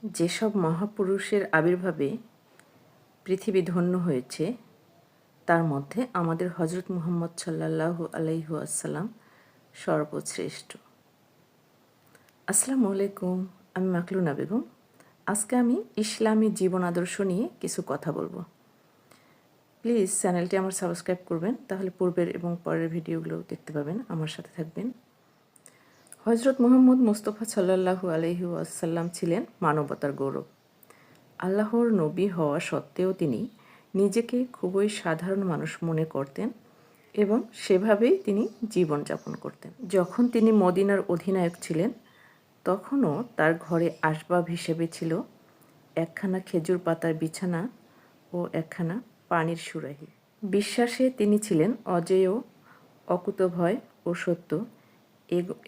যেসব মহাপুরুষের আবির্ভাবে পৃথিবী ধন্য হয়েছে তার মধ্যে আমাদের হজরত মুহাম্মদ সাল্লাল্লাহু আলাইহি ওয়াসাল্লাম সর্বশ্রেষ্ঠ। আসসালামু আলাইকুম, আমি মাকলুনা বেগম। আজকে আমি ইসলামী জীবন আদর্শ নিয়ে কিছু কথা বলবো। প্লিজ চ্যানেলটি আমার সাবস্ক্রাইব করবেন, তাহলে পূর্বের এবং পরের ভিডিওগুলো দেখতে পাবেন, আমার সাথে থাকবেন। হজরত মুহাম্মদ মুস্তাফা সাল্লাল্লাহু আলাইহি ওয়াসাল্লাম ছিলেন মানবতার গৌরব। আল্লাহর নবী হওয়া সত্ত্বেও তিনি নিজেকে খুবই সাধারণ মানুষ মনে করতেন এবং সেভাবেই তিনি জীবনযাপন করতেন। যখন তিনি মদিনার অধিনায়ক ছিলেন তখনও তার ঘরে আসবাব হিসেবে ছিল একখানা খেজুর পাতার বিছানা ও একখানা পানির সুরাহি। বিশ্বাসে তিনি ছিলেন অজেয়, অকুতভয় ও সত্য,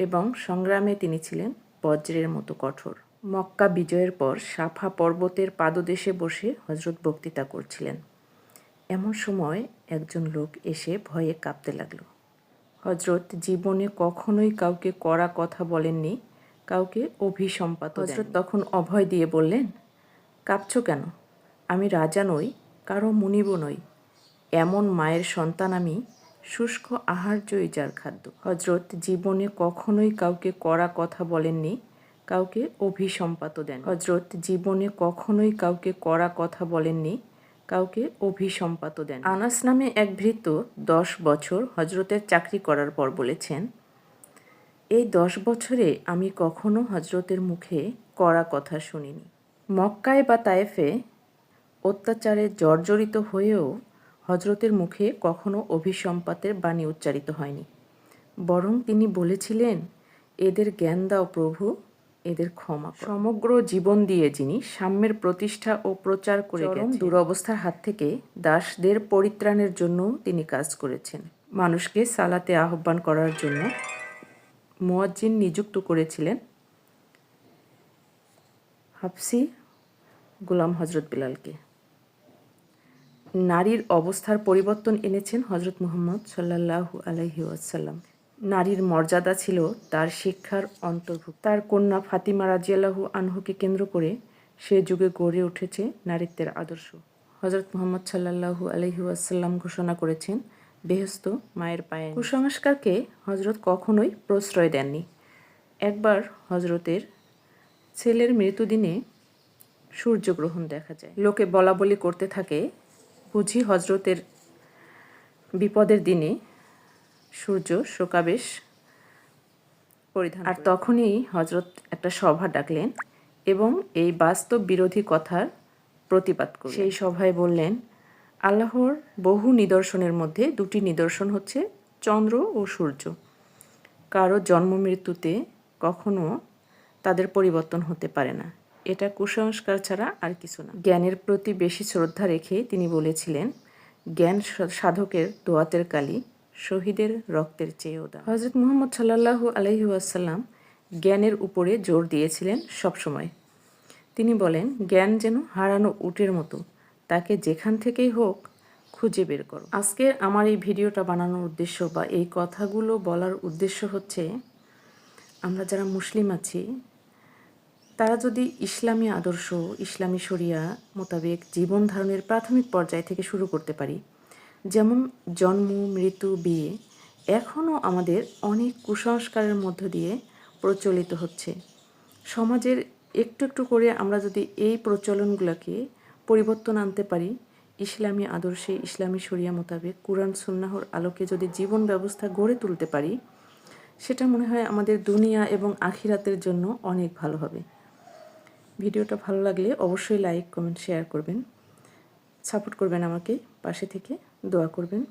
এবং সংগ্রামে তিনি ছিলেন বজ্রের মতো কঠোর। মক্কা বিজয়ের পর সাফা পর্বতের পাদদেশে বসে হজরত বক্তৃতা করছিলেন। এমন সময় একজন লোক এসে ভয়ে কাঁপতে লাগলো। হজরত জীবনে কখনোই কাউকে কড়া কথা বলেননি, কাউকে অভিসম্পাত। হজরত তখন অভয় দিয়ে বললেন, কাঁপছ কেন? আমি রাজা নই, কারো মুনিবও নই, এমন মায়ের সন্তান আমি, শুষ্ক আহার্যই যার খাদ্য। হজরত জীবনে কখনোই কাউকে কড়া কথা বলেননি, কাউকে অভিসম্পাত দেন। হজরত জীবনে কখনোই কাউকে কড়া কথা বলেননি, কাউকে অভিসম্পাত দেন। আনাস নামে এক ভৃত্য 10 বছর হজরতের চাকরি করার পর বলেছেন, এই 10 বছরে আমি কখনো হজরতের মুখে কড়া কথা শুনিনি। মক্কায় বা তায়েফে অত্যাচারে জর্জরিত হয়েও হজরতের মুখে কখনো অভিসম্পাতের বাণী উচ্চারিত হয়নি, বরং তিনি বলেছিলেন, এদের জ্ঞান দাও প্রভু, এদের ক্ষমা করো। সমগ্র জীবন দিয়ে যিনি সাম্যের প্রতিষ্ঠা ও প্রচার করে গেছেন, দুরবস্থার হাত থেকে দাসদের পরিত্রাণের জন্য তিনি কাজ করেছেন। মানুষকে সালাতে আহ্বান করার জন্য মুয়াজ্জিন নিযুক্ত করেছিলেন হাফসি গোলাম হজরত বিলালকে। নারীর অবস্থার পরিবর্তন এনেছেন হজরত মুহাম্মদ সাল্লাল্লাহু আলাইহি ওয়াসাল্লাম। নারীর মর্যাদা ছিল তার শিক্ষার অন্তর্ভুক্ত। তার কন্যা ফাতিমা রাদিয়াল্লাহু আনহুকে কেন্দ্র করে সে যুগে গড়ে উঠেছে নারীত্বের আদর্শ। হজরত মুহাম্মদ সাল্লাল্লাহু আলাইহি ওয়াসাল্লাম ঘোষণা করেছেন, বেহেশত মায়ের পায়ে। কুসংস্কারকে হজরত কখনোই প্রশ্রয় দেননি। একবার হজরতের ছেলের মৃত্যুদিনে সূর্যগ্রহণ দেখা যায়। লোকে বলা বলি করতে থাকে, বুঝি হজরতের বিপদের দিনে সূর্য শোকাবেশ পরিধান। আর তখনই হজরত একটা সভা ডাকলেন এবং এই বাস্তব বিরোধী কথার প্রতিবাদ করলেন। সেই সভায় বললেন, আল্লাহর বহু নিদর্শনের মধ্যে 2টি নিদর্শন হচ্ছে চন্দ্র ও সূর্য। কারো জন্ম মৃত্যুতে কখনো তাদের পরিবর্তন হতে পারে না। এটা কুসংস্কার ছাড়া আর কিছু না। জ্ঞানের প্রতি বেশি শ্রদ্ধা রেখে তিনি বলেছিলেন, জ্ঞান সাধকের দোয়াতের কালি শহীদের রক্তের চেয়েও দাম। হজরত মুহাম্মদ সাল্লাল্লাহু আলাইহি ওয়াসাল্লাম জ্ঞানের উপরে জোর দিয়েছিলেন সবসময়। তিনি বলেন, জ্ঞান যেন হারানো উটের মতো, তাকে যেখান থেকেই হোক খুঁজে বের করো। আজকে আমার এই ভিডিওটা বানানোর উদ্দেশ্য বা এই কথাগুলো বলার উদ্দেশ্য হচ্ছে, আমরা যারা মুসলিম আছি তারা যদি ইসলামী আদর্শ, ইসলামী শরিয়া মোতাবেক জীবন ধারণের প্রাথমিক পর্যায় থেকে শুরু করতে পারি, যেমন জন্ম, মৃত্যু, বিয়ে, এখনও আমাদের অনেক কুসংস্কারের মধ্য দিয়ে প্রচলিত হচ্ছে। সমাজের একটু একটু করে আমরা যদি এই প্রচলনগুলোকে পরিবর্তন আনতে পারি, ইসলামী আদর্শে, ইসলামী শরিয়া মোতাবেক কুরআন সুন্নাহর আলোকে যদি জীবন ব্যবস্থা গড়ে তুলতে পারি, সেটা মনে হয় আমাদের দুনিয়া এবং আখিরাতের জন্য অনেক ভালো হবে। ভিডিওটা ভালো লাগলে অবশ্যই লাইক, কমেন্ট, শেয়ার করবেন, সাপোর্ট করবেন, আমাকে পাশে থেকে দোয়া করবেন।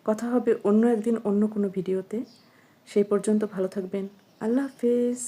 কথা হবে অন্য একদিন অন্য কোনো ভিডিওতে। সেই পর্যন্ত ভালো থাকবেন। আল্লাহ হাফেজ।